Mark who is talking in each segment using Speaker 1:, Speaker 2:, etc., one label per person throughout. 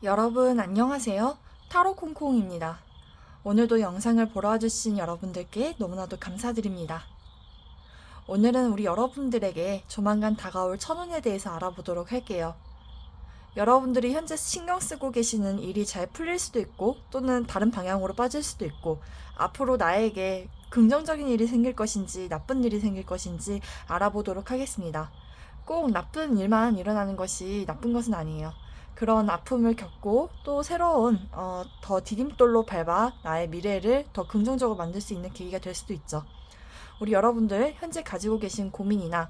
Speaker 1: 여러분 안녕하세요. 타로콩콩입니다. 오늘도 영상을 보러 와주신 여러분들께 너무나도 감사드립니다. 오늘은 우리 여러분들에게 조만간 다가올 천운에 대해서 알아보도록 할게요. 여러분들이 현재 신경 쓰고 계시는 일이 잘 풀릴 수도 있고 또는 다른 방향으로 빠질 수도 있고 앞으로 나에게 긍정적인 일이 생길 것인지 나쁜 일이 생길 것인지 알아보도록 하겠습니다. 꼭 나쁜 일만 일어나는 것이 나쁜 것은 아니에요. 그런 아픔을 겪고 또 새로운 더 디딤돌로 밟아 나의 미래를 더 긍정적으로 만들 수 있는 계기가 될 수도 있죠. 우리 여러분들 현재 가지고 계신 고민이나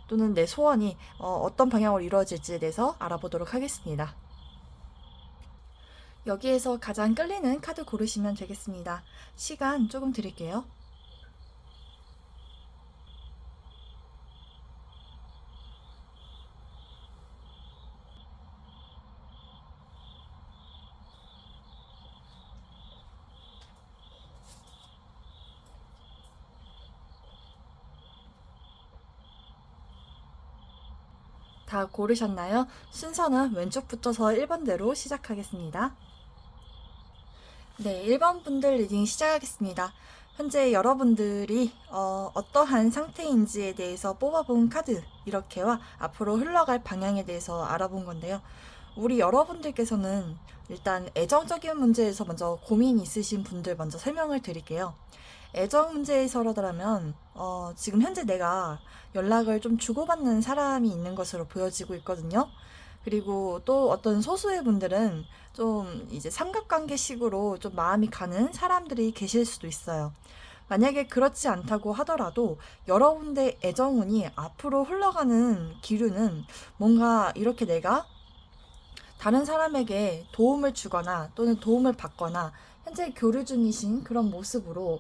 Speaker 1: 또는 내 소원이 어떤 방향으로 이루어질지에 대해서 알아보도록 하겠습니다. 여기에서 가장 끌리는 카드 고르시면 되겠습니다. 시간 조금 드릴게요. 다 고르셨나요? 순서는 왼쪽부터서 1번대로 시작하겠습니다. 네, 1번 분들 리딩 시작하겠습니다. 현재 여러분들이 어떠한 상태인지에 대해서 뽑아본 카드 이렇게와 앞으로 흘러갈 방향에 대해서 알아본 건데요. 우리 여러분들께서는 일단 애정적인 문제에서 먼저 고민이 있으신 분들 먼저 설명을 드릴게요. 애정 문제에서라면 지금 현재 내가 연락을 좀 주고받는 사람이 있는 것으로 보여지고 있거든요. 그리고 또 어떤 소수의 분들은 좀 이제 삼각관계식으로 좀 마음이 가는 사람들이 계실 수도 있어요. 만약에 그렇지 않다고 하더라도 여러분의 애정운이 앞으로 흘러가는 기류는 뭔가 이렇게 내가 다른 사람에게 도움을 주거나 또는 도움을 받거나 현재 교류 중이신 그런 모습으로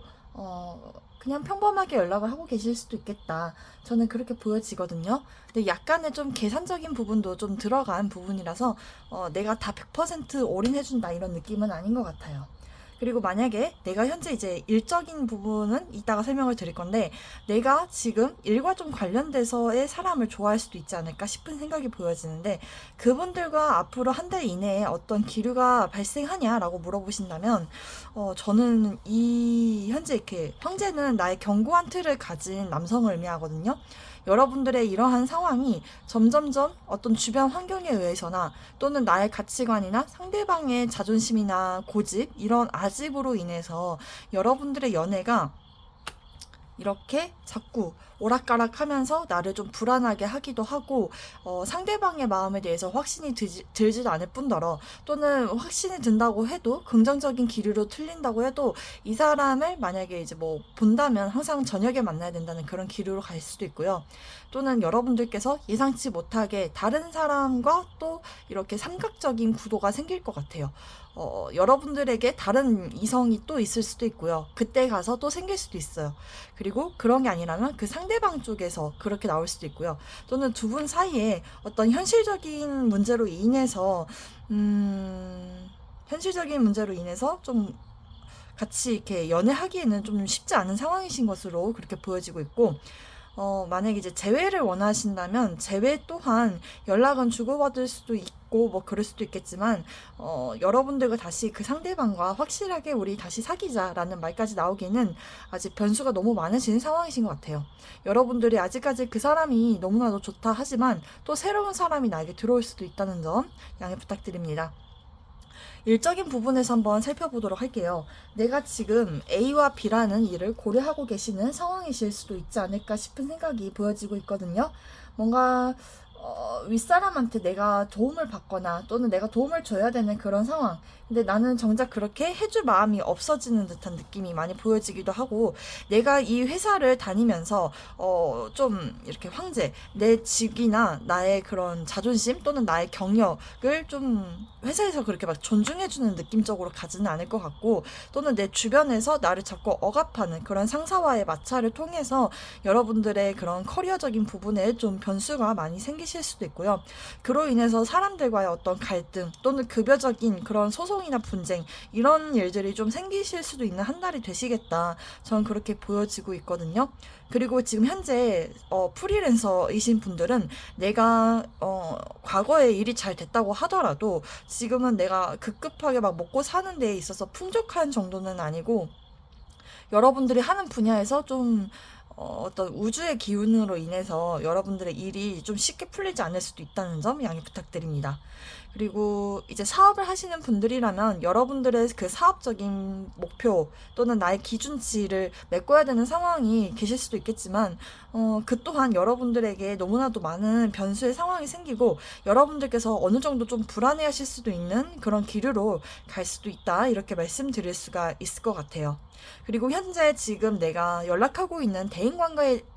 Speaker 1: 그냥 평범하게 연락을 하고 계실 수도 있겠다. 저는 그렇게 보여지거든요. 근데 약간의 좀 계산적인 부분도 좀 들어간 부분이라서 내가 다 100% 올인해준다 이런 느낌은 아닌 것 같아요. 그리고 만약에 내가 현재 이제 일적인 부분은 이따가 설명을 드릴 건데 내가 지금 일과 좀 관련돼서의 사람을 좋아할 수도 있지 않을까 싶은 생각이 보여지는데 그분들과 앞으로 한 달 이내에 어떤 기류가 발생하냐라고 물어보신다면 저는 이 현재 이렇게 형제는 나의 견고한 틀을 가진 남성을 의미하거든요. 여러분들의 이러한 상황이 점점점 어떤 주변 환경에 의해서나 또는 나의 가치관이나 상대방의 자존심이나 고집 이런 아집으로 인해서 여러분들의 연애가 이렇게 자꾸 오락가락하면서 나를 좀 불안하게 하기도 하고 상대방의 마음에 대해서 확신이 들지도 않을 뿐더러 또는 확신이 든다고 해도 긍정적인 기류로 틀린다고 해도 이 사람을 만약에 이제 뭐 본다면 항상 저녁에 만나야 된다는 그런 기류로 갈 수도 있고요. 또는 여러분들께서 예상치 못하게 다른 사람과 또 이렇게 삼각적인 구도가 생길 것 같아요. 여러분들에게 다른 이성이 또 있을 수도 있고요. 그때 가서 또 생길 수도 있어요. 그리고 그런 게 아니라면 그 상대방 쪽에서 그렇게 나올 수도 있고요. 또는 두 분 사이에 어떤 현실적인 문제로 인해서 좀 같이 이렇게 연애하기에는 좀 쉽지 않은 상황이신 것으로 그렇게 보여지고 있고 만약에 이제 재회를 원하신다면 재회 또한 연락은 주고받을 수도 있고 뭐 그럴 수도 있겠지만 여러분들과 다시 그 상대방과 확실하게 우리 다시 사귀자라는 말까지 나오기에는 아직 변수가 너무 많으신 상황이신 것 같아요. 여러분들이 아직까지 그 사람이 너무나도 좋다 하지만 또 새로운 사람이 나에게 들어올 수도 있다는 점 양해 부탁드립니다. 일적인 부분에서 한번 살펴보도록 할게요. 내가 지금 A와 B라는 일을 고려하고 계시는 상황이실 수도 있지 않을까 싶은 생각이 보여지고 있거든요. 뭔가 윗사람한테 내가 도움을 받거나 또는 내가 도움을 줘야 되는 그런 상황. 근데 나는 정작 그렇게 해줄 마음이 없어지는 듯한 느낌이 많이 보여지기도 하고 내가 이 회사를 다니면서 좀 이렇게 내 직이나 나의 그런 자존심 또는 나의 경력을 좀 회사에서 그렇게 막 존중해주는 느낌적으로 가지는 않을 것 같고 또는 내 주변에서 나를 자꾸 억압하는 그런 상사와의 마찰을 통해서 여러분들의 그런 커리어적인 부분에 좀 변수가 많이 생기실 생기실 수도 있고요. 그로 인해서 사람들과의 어떤 갈등 또는 급여적인 그런 소송이나 분쟁 이런 일들이 좀 생기실 수도 있는 한 달이 되시겠다. 전 그렇게 보여지고 있거든요. 그리고 지금 현재 프리랜서이신 분들은 내가 과거에 일이 잘 됐다고 하더라도 지금은 내가 급급하게 막 먹고 사는 데에 있어서 풍족한 정도는 아니고 여러분들이 하는 분야에서 좀 어떤 우주의 기운으로 인해서 여러분들의 일이 좀 쉽게 풀리지 않을 수도 있다는 점 양해 부탁드립니다. 그리고 이제 사업을 하시는 분들이라면 여러분들의 그 사업적인 목표 또는 나의 기준치를 메꿔야 되는 상황이 계실 수도 있겠지만 그 또한 여러분들에게 너무나도 많은 변수의 상황이 생기고 여러분들께서 어느 정도 좀 불안해하실 수도 있는 그런 기류로 갈 수도 있다 이렇게 말씀드릴 수가 있을 것 같아요. 그리고 현재 지금 내가 연락하고 있는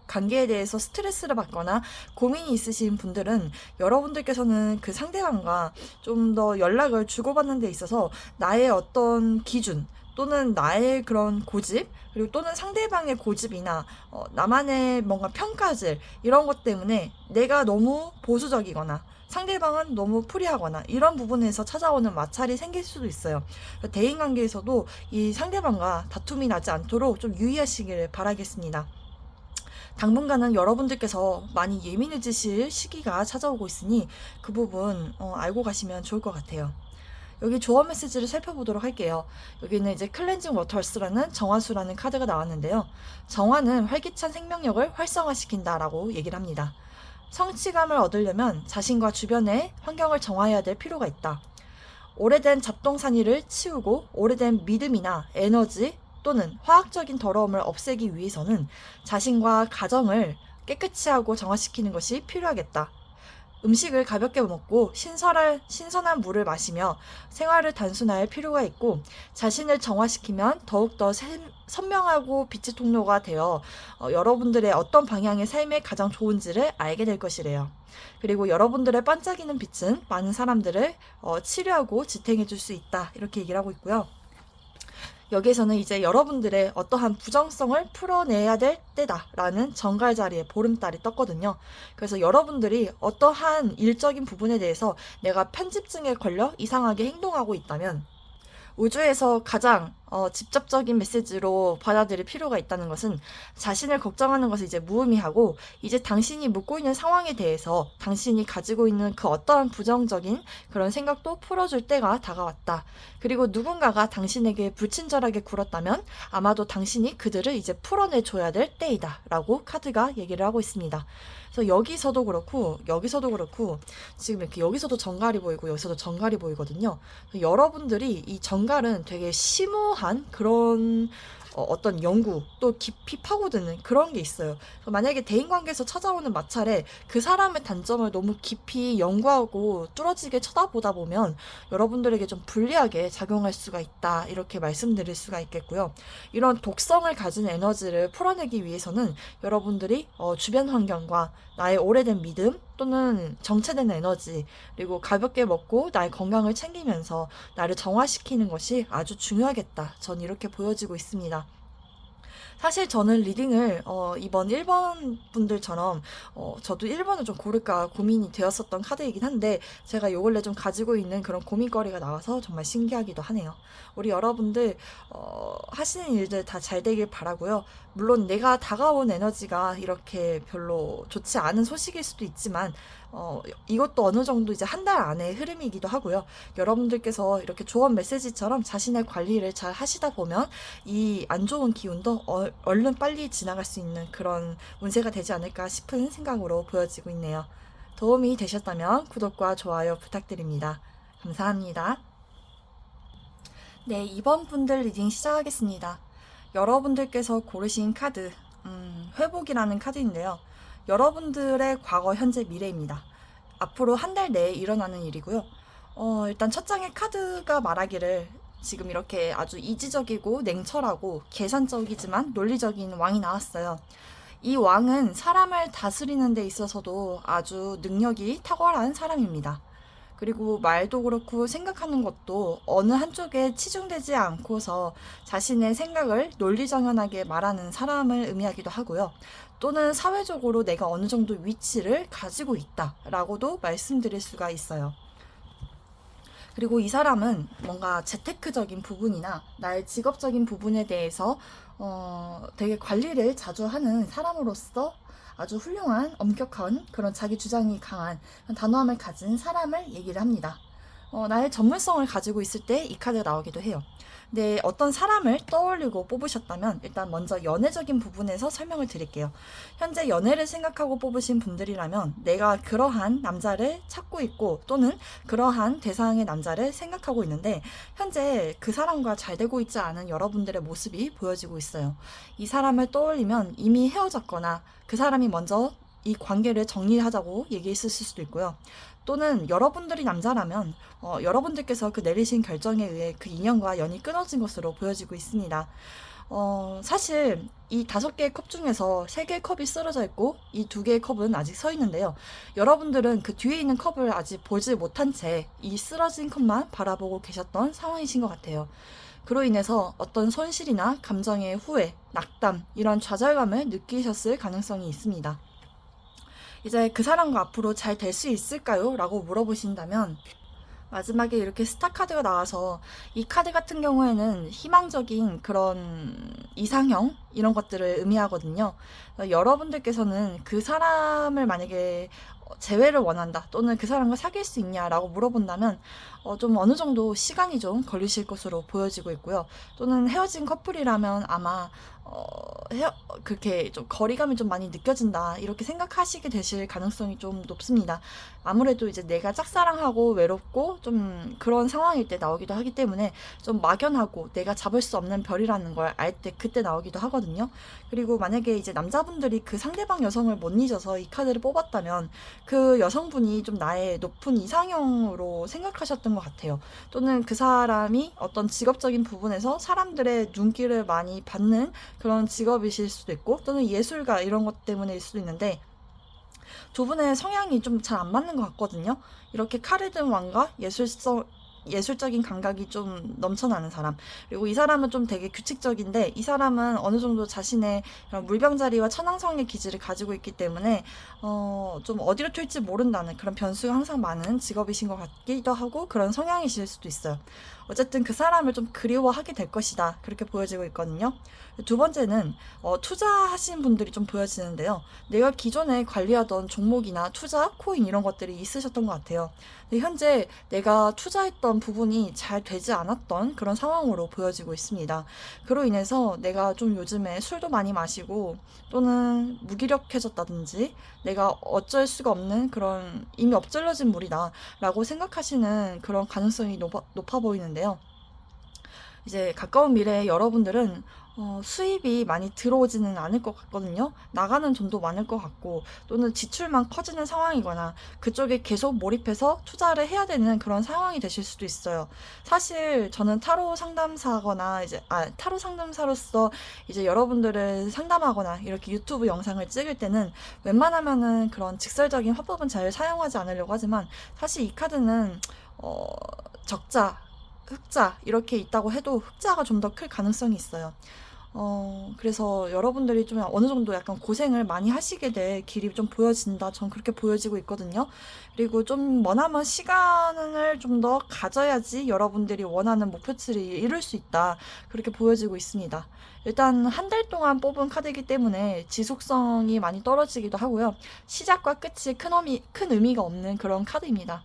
Speaker 1: 관계에 대해서 스트레스를 받거나 고민이 있으신 분들은 여러분들께서는 그 상대방과 좀 더 연락을 주고받는 데 있어서 나의 어떤 기준 또는 나의 그런 고집 그리고 또는 상대방의 고집이나 나만의 뭔가 평가질 이런 것 때문에 내가 너무 보수적이거나 상대방은 너무 프리하거나 이런 부분에서 찾아오는 마찰이 생길 수도 있어요. 대인관계에서도 이 상대방과 다툼이 나지 않도록 좀 유의하시길 바라겠습니다. 당분간은 여러분들께서 많이 예민해지실 시기가 찾아오고 있으니 그 부분 알고 가시면 좋을 것 같아요. 여기 조언 메시지를 살펴보도록 할게요. 여기는 이제 클렌징 워터스라는 정화수라는 카드가 나왔는데요. 정화는 활기찬 생명력을 활성화시킨다 라고 얘기를 합니다. 성취감을 얻으려면 자신과 주변의 환경을 정화해야 될 필요가 있다. 오래된 잡동사니를 치우고 오래된 믿음이나 에너지 또는 화학적인 더러움을 없애기 위해서는 자신과 가정을 깨끗이 하고 정화시키는 것이 필요하겠다. 음식을 가볍게 먹고 신선한 물을 마시며 생활을 단순화할 필요가 있고 자신을 정화시키면 더욱더 선명하고 빛의 통로가 되어 여러분들의 어떤 방향의 삶에 가장 좋은지를 알게 될 것이래요. 그리고 여러분들의 반짝이는 빛은 많은 사람들을 치료하고 지탱해 줄 수 있다 이렇게 얘기를 하고 있고요. 여기에서는 이제 여러분들의 어떠한 부정성을 풀어내야 될 때다라는 정갈 자리에 보름달이 떴거든요. 그래서 여러분들이 어떠한 일적인 부분에 대해서 내가 편집증에 걸려 이상하게 행동하고 있다면 우주에서 가장 직접적인 메시지로 받아들일 필요가 있다는 것은 자신을 걱정하는 것을 이제 무의미하고 이제 당신이 묻고 있는 상황에 대해서 당신이 가지고 있는 그 어떠한 부정적인 그런 생각도 풀어줄 때가 다가왔다. 그리고 누군가가 당신에게 불친절하게 굴었다면 아마도 당신이 그들을 이제 풀어내줘야 될 때이다 라고 카드가 얘기를 하고 있습니다. 그래서 여기서도 그렇고 지금 이렇게 여기서도 정갈이 보이고 여기서도 정갈이 보이거든요. 여러분들이 이 정갈은 되게 심오한 그런 어떤 연구 또 깊이 파고드는 그런 게 있어요. 만약에 대인관계에서 찾아오는 마찰에 그 사람의 단점을 너무 깊이 연구하고 뚫어지게 쳐다보다 보면 여러분들에게 좀 불리하게 작용할 수가 있다 이렇게 말씀드릴 수가 있겠고요. 이런 독성을 가진 에너지를 풀어내기 위해서는 여러분들이 주변 환경과 나의 오래된 믿음 또는 정체된 에너지 그리고 가볍게 먹고 나의 건강을 챙기면서 나를 정화시키는 것이 아주 중요하겠다. 전 이렇게 보여지고 있습니다. 사실 저는 리딩을 이번 1번 분들처럼 저도 1번을 좀 고를까 고민이 되었었던 카드이긴 한데 제가 요 근래 좀 가지고 있는 그런 고민거리가 나와서 정말 신기하기도 하네요. 우리 여러분들 하시는 일들 다 잘 되길 바라고요. 물론 내가 다가온 에너지가 이렇게 별로 좋지 않은 소식일 수도 있지만 이것도 어느 정도 이제 한 달 안의 흐름이기도 하고요. 여러분들께서 이렇게 조언 메시지처럼 자신의 관리를 잘 하시다 보면 이 안 좋은 기운도 얼른 빨리 지나갈 수 있는 그런 운세가 되지 않을까 싶은 생각으로 보여지고 있네요. 도움이 되셨다면 구독과 좋아요 부탁드립니다. 감사합니다. 네, 이번 분들 리딩 시작하겠습니다. 여러분들께서 고르신 카드, 회복이라는 카드인데요. 여러분들의 과거, 현재, 미래입니다. 앞으로 한 달 내에 일어나는 일이고요. 일단 첫 장의 카드가 말하기를 지금 이렇게 아주 이지적이고 냉철하고 계산적이지만 논리적인 왕이 나왔어요. 이 왕은 사람을 다스리는 데 있어서도 아주 능력이 탁월한 사람입니다. 그리고 말도 그렇고 생각하는 것도 어느 한쪽에 치중되지 않고서 자신의 생각을 논리정연하게 말하는 사람을 의미하기도 하고요. 또는 사회적으로 내가 어느 정도 위치를 가지고 있다라고도 말씀드릴 수가 있어요. 그리고 이 사람은 뭔가 재테크적인 부분이나 나의 직업적인 부분에 대해서 되게 관리를 자주 하는 사람으로서 아주 훌륭한, 엄격한 그런 자기 주장이 강한 단호함을 가진 사람을 얘기를 합니다. 나의 전문성을 가지고 있을 때 이 카드가 나오기도 해요. 네, 어떤 사람을 떠올리고 뽑으셨다면 일단 먼저 연애적인 부분에서 설명을 드릴게요. 현재 연애를 생각하고 뽑으신 분들이라면 내가 그러한 남자를 찾고 있고 또는 그러한 대상의 남자를 생각하고 있는데 현재 그 사람과 잘 되고 있지 않은 여러분들의 모습이 보여지고 있어요. 이 사람을 떠올리면 이미 헤어졌거나 그 사람이 먼저 이 관계를 정리하자고 얘기했을 수도 있고요. 또는 여러분들이 남자라면 여러분들께서 그 내리신 결정에 의해 그 인연과 연이 끊어진 것으로 보여지고 있습니다. 사실 이 5개의 컵 중에서 3개의 컵이 쓰러져 있고 이 2개의 컵은 아직 서 있는데요. 여러분들은 그 뒤에 있는 컵을 아직 보지 못한 채 이 쓰러진 컵만 바라보고 계셨던 상황이신 것 같아요. 그로 인해서 어떤 손실이나 감정의 후회, 낙담, 이런 좌절감을 느끼셨을 가능성이 있습니다. 이제 그 사람과 앞으로 잘 될 수 있을까요? 라고 물어보신다면 마지막에 이렇게 스타 카드가 나와서 이 카드 같은 경우에는 희망적인 그런 이상형 이런 것들을 의미하거든요. 여러분들께서는 그 사람을 만약에 재회를 원한다 또는 그 사람과 사귈 수 있냐라고 물어본다면 좀 어느 정도 시간이 좀 걸리실 것으로 보여지고 있고요. 또는 헤어진 커플이라면 아마 그렇게 좀 거리감이 좀 많이 느껴진다 이렇게 생각하시게 되실 가능성이 좀 높습니다. 아무래도 이제 내가 짝사랑하고 외롭고 좀 그런 상황일 때 나오기도 하기 때문에 좀 막연하고 내가 잡을 수 없는 별이라는 걸 알 때 그때 나오기도 하거든요. 그리고 만약에 이제 남자분들이 그 상대방 여성을 못 잊어서 이 카드를 뽑았다면 그 여성분이 좀 나의 높은 이상형으로 생각하셨던 것 같아요. 또는 그 사람이 어떤 직업적인 부분에서 사람들의 눈길을 많이 받는 그런 직업이실 수도 있고 또는 예술가 이런 것 때문일 수도 있는데 두 분의 성향이 좀 잘 안 맞는 것 같거든요. 이렇게 카르든 왕과 예술적인 감각이 좀 넘쳐나는 사람. 그리고 이 사람은 좀 되게 규칙적인데 이 사람은 어느 정도 자신의 물병자리와 천왕성의 기질을 가지고 있기 때문에 좀 어디로 튈지 모른다는 그런 변수가 항상 많은 직업이신 것 같기도 하고 그런 성향이실 수도 있어요. 어쨌든 그 사람을 좀 그리워하게 될 것이다. 그렇게 보여지고 있거든요. 두 번째는 투자하신 분들이 좀 보여지는데요. 내가 기존에 관리하던 종목이나 투자, 코인 이런 것들이 있으셨던 것 같아요. 근데 현재 내가 투자했던 부분이 잘 되지 않았던 그런 상황으로 보여지고 있습니다. 그로 인해서 내가 좀 요즘에 술도 많이 마시고 또는 무기력해졌다든지 내가 어쩔 수가 없는 그런 이미 엎질러진 물이다 라고 생각하시는 그런 가능성이 높아 보이는데요. 이제 가까운 미래에 여러분들은 수입이 많이 들어오지는 않을 것 같거든요. 나가는 돈도 많을 것 같고 또는 지출만 커지는 상황이거나 그쪽에 계속 몰입해서 투자를 해야 되는 그런 상황이 되실 수도 있어요. 사실 저는 타로 상담사거나 타로 상담사로서 이제 여러분들을 상담하거나 이렇게 유튜브 영상을 찍을 때는 웬만하면은 그런 직설적인 화법은 잘 사용하지 않으려고 하지만 사실 이 카드는 적자 흑자 이렇게 있다고 해도 흑자가 좀 더 클 가능성이 있어요. 그래서 여러분들이 좀 어느 정도 약간 고생을 많이 하시게 될 길이 좀 보여진다. 전 그렇게 보여지고 있거든요. 그리고 좀 머나먼 시간을 좀 더 가져야지 여러분들이 원하는 목표치를 이룰 수 있다. 그렇게 보여지고 있습니다. 일단 한 달 동안 뽑은 카드이기 때문에 지속성이 많이 떨어지기도 하고요. 시작과 끝이 큰 의미가 없는 그런 카드입니다.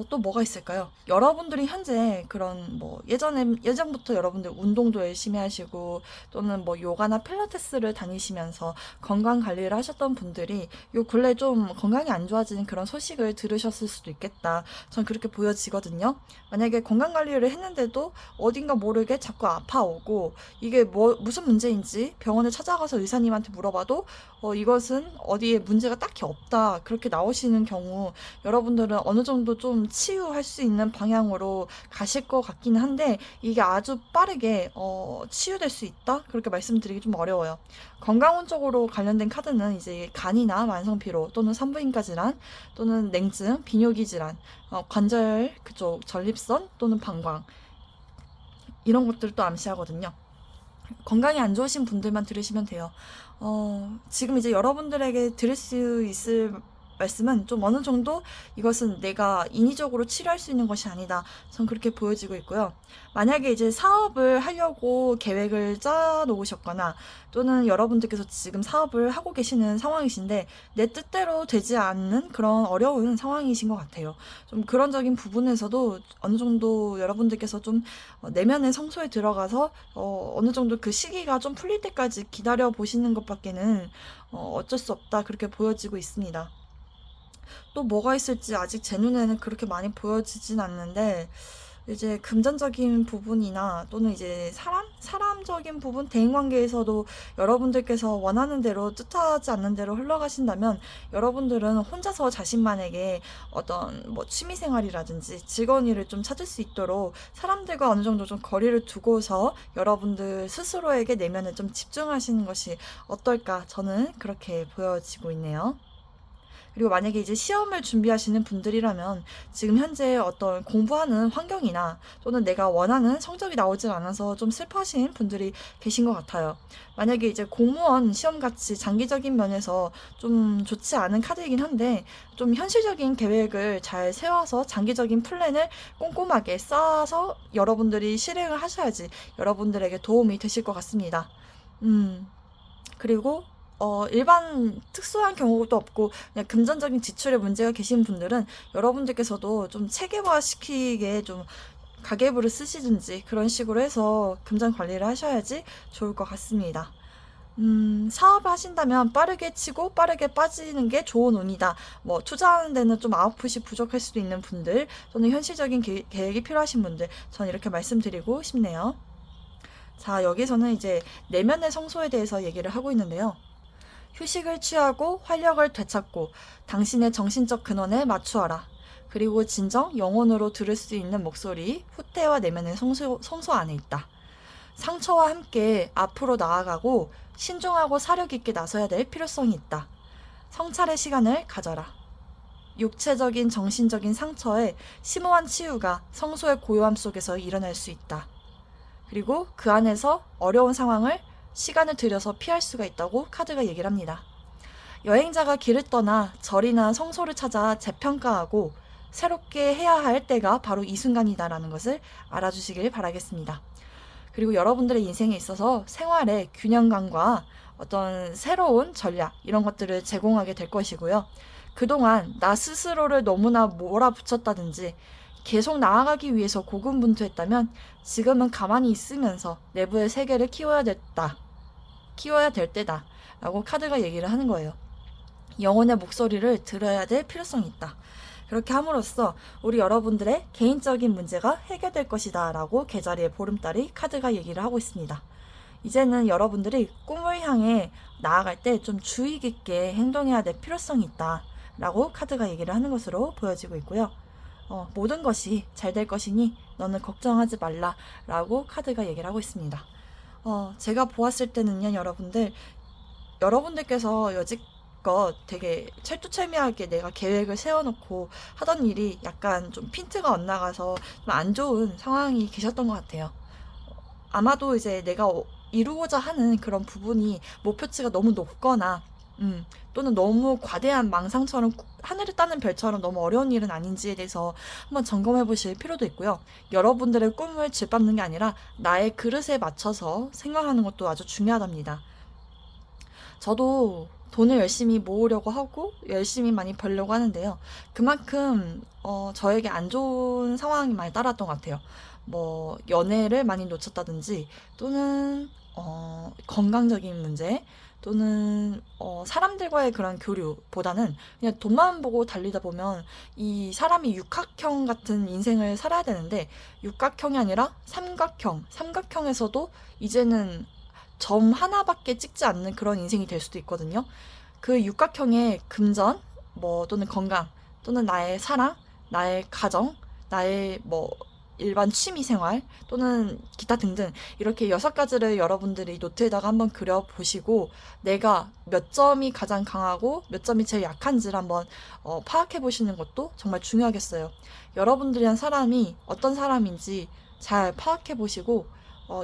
Speaker 1: 또 뭐가 있을까요? 여러분들이 현재 그런 예전부터 여러분들 운동도 열심히 하시고 또는 요가나 필라테스를 다니시면서 건강 관리를 하셨던 분들이 요 근래 좀 건강이 안 좋아지는 그런 소식을 들으셨을 수도 있겠다. 전 그렇게 보여지거든요. 만약에 건강 관리를 했는데도 어딘가 모르게 자꾸 아파오고 이게 무슨 문제인지 병원에 찾아가서 의사님한테 물어봐도 이것은 어디에 문제가 딱히 없다. 그렇게 나오시는 경우 여러분들은 어느 정도 좀 치유할 수 있는 방향으로 가실 것 같기는 한데 이게 아주 빠르게 치유될 수 있다? 그렇게 말씀드리기 좀 어려워요. 건강운 쪽으로 관련된 카드는 이제 간이나 만성피로 또는 산부인과 질환 또는 냉증, 비뇨기 질환, 관절 그쪽 전립선 또는 방광 이런 것들도 암시하거든요. 건강이 안 좋으신 분들만 들으시면 돼요. 지금 이제 여러분들에게 드릴 수 있을 말씀은 좀 어느 정도 이것은 내가 인위적으로 치료할 수 있는 것이 아니다. 전 그렇게 보여지고 있고요. 만약에 이제 사업을 하려고 계획을 짜 놓으셨거나 또는 여러분들께서 지금 사업을 하고 계시는 상황이신데 내 뜻대로 되지 않는 그런 어려운 상황이신 것 같아요. 좀 그런적인 부분에서도 어느 정도 여러분들께서 좀 내면의 성소에 들어가서 어느 정도 그 시기가 좀 풀릴 때까지 기다려 보시는 것밖에는 어쩔 수 없다 그렇게 보여지고 있습니다. 또 뭐가 있을지 아직 제 눈에는 그렇게 많이 보여지진 않는데 이제 금전적인 부분이나 또는 이제 사람적인 부분, 대인관계에서도 여러분들께서 원하는 대로 뜻하지 않는 대로 흘러가신다면 여러분들은 혼자서 자신만에게 어떤 뭐 취미생활이라든지 즐거운 일을 좀 찾을 수 있도록 사람들과 어느 정도 좀 거리를 두고서 여러분들 스스로에게 내면에 좀 집중하시는 것이 어떨까 저는 그렇게 보여지고 있네요. 그리고 만약에 이제 시험을 준비하시는 분들이라면 지금 현재 어떤 공부하는 환경이나 또는 내가 원하는 성적이 나오질 않아서 좀 슬퍼하시는 분들이 계신 것 같아요. 만약에 이제 공무원 시험같이 장기적인 면에서 좀 좋지 않은 카드이긴 한데 좀 현실적인 계획을 잘 세워서 장기적인 플랜을 꼼꼼하게 쌓아서 여러분들이 실행을 하셔야지 여러분들에게 도움이 되실 것 같습니다. 그리고 일반 특수한 경우도 없고 그냥 금전적인 지출에 문제가 계신 분들은 여러분들께서도 좀 체계화시키게 좀 가계부를 쓰시든지 그런 식으로 해서 금전 관리를 하셔야지 좋을 것 같습니다. 사업을 하신다면 빠르게 치고 빠르게 빠지는 게 좋은 운이다. 뭐 투자하는 데는 좀 아웃풋이 부족할 수도 있는 분들 또는 현실적인 계획이 필요하신 분들 전 이렇게 말씀드리고 싶네요. 자, 여기서는 이제 내면의 성소에 대해서 얘기를 하고 있는데요. 휴식을 취하고 활력을 되찾고 당신의 정신적 근원에 맞추어라. 그리고 진정 영혼으로 들을 수 있는 목소리 후퇴와 내면의 성소 안에 있다. 상처와 함께 앞으로 나아가고 신중하고 사력 있게 나서야 될 필요성이 있다. 성찰의 시간을 가져라. 육체적인 정신적인 상처에 심오한 치유가 성소의 고요함 속에서 일어날 수 있다. 그리고 그 안에서 어려운 상황을 시간을 들여서 피할 수가 있다고 카드가 얘기를 합니다. 여행자가 길을 떠나 절이나 성소를 찾아 재평가하고 새롭게 해야 할 때가 바로 이 순간이다라는 것을 알아주시길 바라겠습니다. 그리고 여러분들의 인생에 있어서 생활의 균형감과 어떤 새로운 전략 이런 것들을 제공하게 될 것이고요. 그동안 나 스스로를 너무나 몰아붙였다든지 계속 나아가기 위해서 고군분투했다면 지금은 가만히 있으면서 내부의 세계를 키워야 될 때다 라고 카드가 얘기를 하는 거예요. 영혼의 목소리를 들어야 될 필요성이 있다. 그렇게 함으로써 우리 여러분들의 개인적인 문제가 해결될 것이다 라고 계자리의 보름달이 카드가 얘기를 하고 있습니다. 이제는 여러분들이 꿈을 향해 나아갈 때 좀 주의 깊게 행동해야 될 필요성이 있다 라고 카드가 얘기를 하는 것으로 보여지고 있고요. 모든 것이 잘 될 것이니 너는 걱정하지 말라 라고 카드가 얘기를 하고 있습니다. 제가 보았을 때는요, 여러분들께서 여지껏 되게 철두철미하게 내가 계획을 세워놓고 하던 일이 약간 좀 핀트가 엇나가서 좀 안 좋은 상황이 계셨던 것 같아요. 아마도 이제 내가 이루고자 하는 그런 부분이 목표치가 너무 높거나 또는 너무 과대한 망상처럼 하늘을 따는 별처럼 너무 어려운 일은 아닌지에 대해서 한번 점검해 보실 필요도 있고요. 여러분들의 꿈을 짓밟는 게 아니라 나의 그릇에 맞춰서 생각하는 것도 아주 중요하답니다. 저도 돈을 열심히 모으려고 하고 열심히 많이 벌려고 하는데요. 그만큼 저에게 안 좋은 상황이 많이 따랐던 것 같아요. 뭐 연애를 많이 놓쳤다든지 또는 건강적인 문제 또는 사람들과의 그런 교류보다는 그냥 돈만 보고 달리다 보면 이 사람이 육각형 같은 인생을 살아야 되는데 육각형이 아니라 삼각형에서도 이제는 점 하나밖에 찍지 않는 그런 인생이 될 수도 있거든요. 그 육각형의 금전, 뭐 또는 건강, 또는 나의 사랑, 나의 가정, 나의 뭐 일반 취미 생활 또는 기타 등등 이렇게 6가지를 여러분들이 노트에다가 한번 그려보시고 내가 몇 점이 가장 강하고 몇 점이 제일 약한지를 한번 파악해 보시는 것도 정말 중요하겠어요. 여러분들이란 사람이 어떤 사람인지 잘 파악해 보시고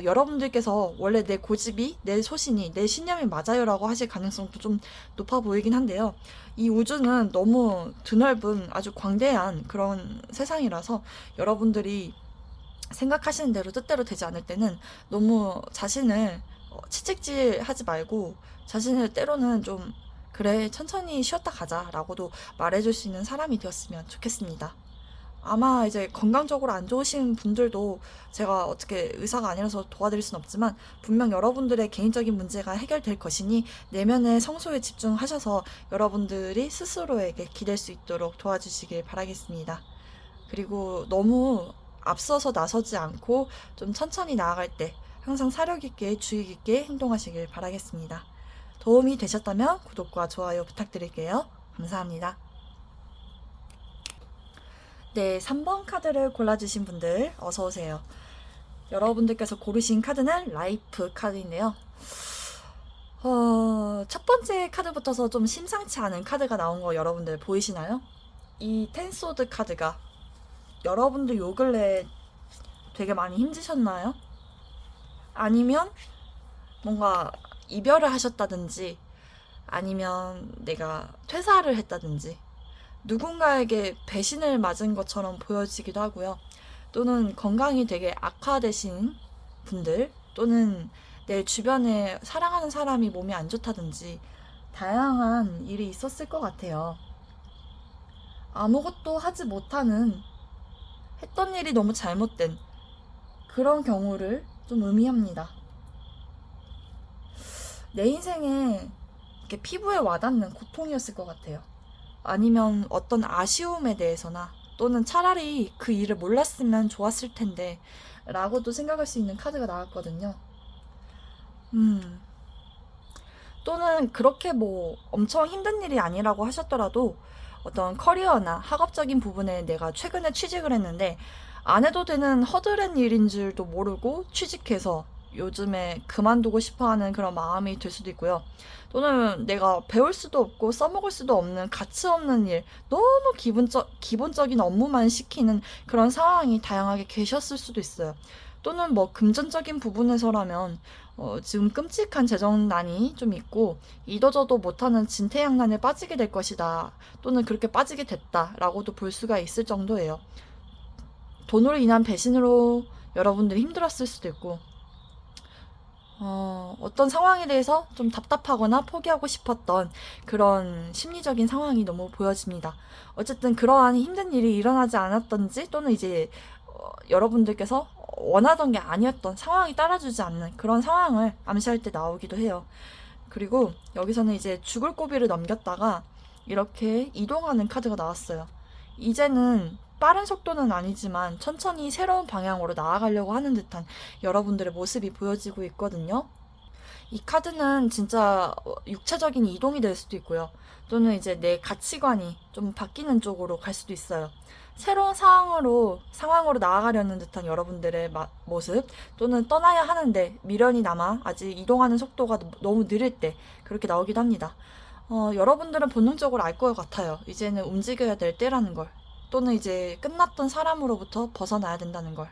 Speaker 1: 여러분들께서 원래 내 고집이, 내 소신이, 내 신념이 맞아요라고 하실 가능성도 좀 높아 보이긴 한데요. 이 우주는 너무 드넓은 아주 광대한 그런 세상이라서 여러분들이 생각하시는 대로 뜻대로 되지 않을 때는 너무 자신을 채찍질하지 말고 자신을 때로는 좀 그래 천천히 쉬었다 가자라고도 말해줄 수 있는 사람이 되었으면 좋겠습니다. 아마 이제 건강적으로 안 좋으신 분들도 제가 어떻게 의사가 아니라서 도와드릴 순 없지만 분명 여러분들의 개인적인 문제가 해결될 것이니 내면의 성소에 집중하셔서 여러분들이 스스로에게 기댈 수 있도록 도와주시길 바라겠습니다. 그리고 너무 앞서서 나서지 않고 좀 천천히 나아갈 때 항상 사력 있게 주의 깊게 행동하시길 바라겠습니다. 도움이 되셨다면 구독과 좋아요 부탁드릴게요. 감사합니다. 네, 3번 카드를 골라주신 분들 어서오세요. 여러분들께서 고르신 카드는 라이프 카드인데요. 첫 번째 카드부터서 좀 심상치 않은 카드가 나온 거 여러분들 보이시나요? 이 텐소드 카드가 여러분들 요 근래 되게 많이 힘드셨나요? 아니면 뭔가 이별을 하셨다든지 아니면 내가 퇴사를 했다든지 누군가에게 배신을 맞은 것처럼 보여지기도 하고요. 또는 건강이 되게 악화되신 분들 또는 내 주변에 사랑하는 사람이 몸이 안 좋다든지 다양한 일이 있었을 것 같아요. 아무것도 하지 못하는 했던 일이 너무 잘못된 그런 경우를 좀 의미합니다. 내 인생에 이렇게 피부에 와닿는 고통이었을 것 같아요. 아니면 어떤 아쉬움에 대해서나 또는 차라리 그 일을 몰랐으면 좋았을 텐데 라고도 생각할 수 있는 카드가 나왔거든요. 또는 그렇게 뭐 엄청 힘든 일이 아니라고 하셨더라도 어떤 커리어나 학업적인 부분에 내가 최근에 취직을 했는데 안 해도 되는 허드렛 일인 줄도 모르고 취직해서 요즘에 그만두고 싶어하는 그런 마음이 들 수도 있고요. 또는 내가 배울 수도 없고 써먹을 수도 없는 가치 없는 일, 너무 기본적인 업무만 시키는 그런 상황이 다양하게 계셨을 수도 있어요. 또는 뭐 금전적인 부분에서라면 지금 끔찍한 재정난이 좀 있고 이도저도 못하는 진퇴양난에 빠지게 될 것이다. 또는 그렇게 빠지게 됐다라고도 볼 수가 있을 정도예요. 돈으로 인한 배신으로 여러분들이 힘들었을 수도 있고 어떤 상황에 대해서 좀 답답하거나 포기하고 싶었던 그런 심리적인 상황이 너무 보여집니다. 어쨌든 그러한 힘든 일이 일어나지 않았던지 또는 이제 여러분들께서 원하던 게 아니었던 상황이 따라주지 않는 그런 상황을 암시할 때 나오기도 해요. 그리고 여기서는 이제 죽을 고비를 넘겼다가 이렇게 이동하는 카드가 나왔어요. 이제는 빠른 속도는 아니지만 천천히 새로운 방향으로 나아가려고 하는 듯한 여러분들의 모습이 보여지고 있거든요. 이 카드는 진짜 육체적인 이동이 될 수도 있고요. 또는 이제 내 가치관이 좀 바뀌는 쪽으로 갈 수도 있어요. 새로운 상황으로 나아가려는 듯한 여러분들의 모습 또는 떠나야 하는데 미련이 남아 아직 이동하는 속도가 너무 느릴 때 그렇게 나오기도 합니다. 여러분들은 본능적으로 알 것 같아요. 이제는 움직여야 될 때라는 걸. 또는 이제 끝났던 사람으로부터 벗어나야 된다는 걸.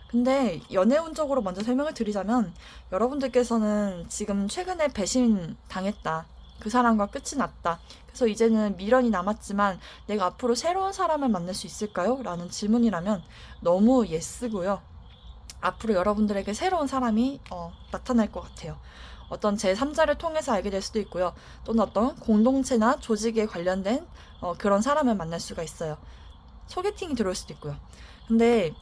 Speaker 1: 근데 연애운적으로 먼저 설명을 드리자면 여러분들께서는 지금 최근에 배신 당했다. 그 사람과 끝이 났다. 그래서 이제는 미련이 남았지만 내가 앞으로 새로운 사람을 만날 수 있을까요? 라는 질문이라면 너무 예스고요. 앞으로 여러분들에게 새로운 사람이 나타날 것 같아요. 어떤 제3자를 통해서 알게 될 수도 있고요. 또는 어떤 공동체나 조직에 관련된 그런 사람을 만날 수가 있어요. 소개팅이 들어올 수도 있고요. 근데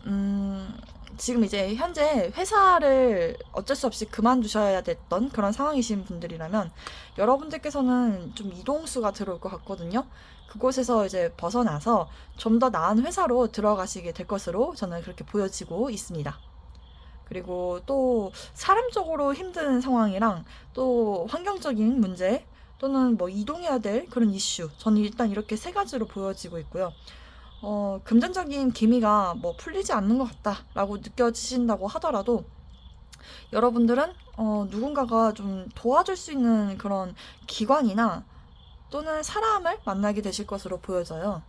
Speaker 1: 지금 이제 현재 회사를 어쩔 수 없이 그만두셔야 됐던 그런 상황이신 분들이라면 여러분들께서는 좀 이동수가 들어올 것 같거든요. 그곳에서 이제 벗어나서 좀 더 나은 회사로 들어가시게 될 것으로 저는 그렇게 보여지고 있습니다. 그리고 또 사람적으로 힘든 상황이랑 또 환경적인 문제 또는 뭐 이동해야 될 그런 이슈 저는 일단 이렇게 3가지로 보여지고 있고요. 금전적인 기미가 뭐 풀리지 않는 것 같다라고 느껴지신다고 하더라도 여러분들은 누군가가 좀 도와줄 수 있는 그런 기관이나 또는 사람을 만나게 되실 것으로 보여져요.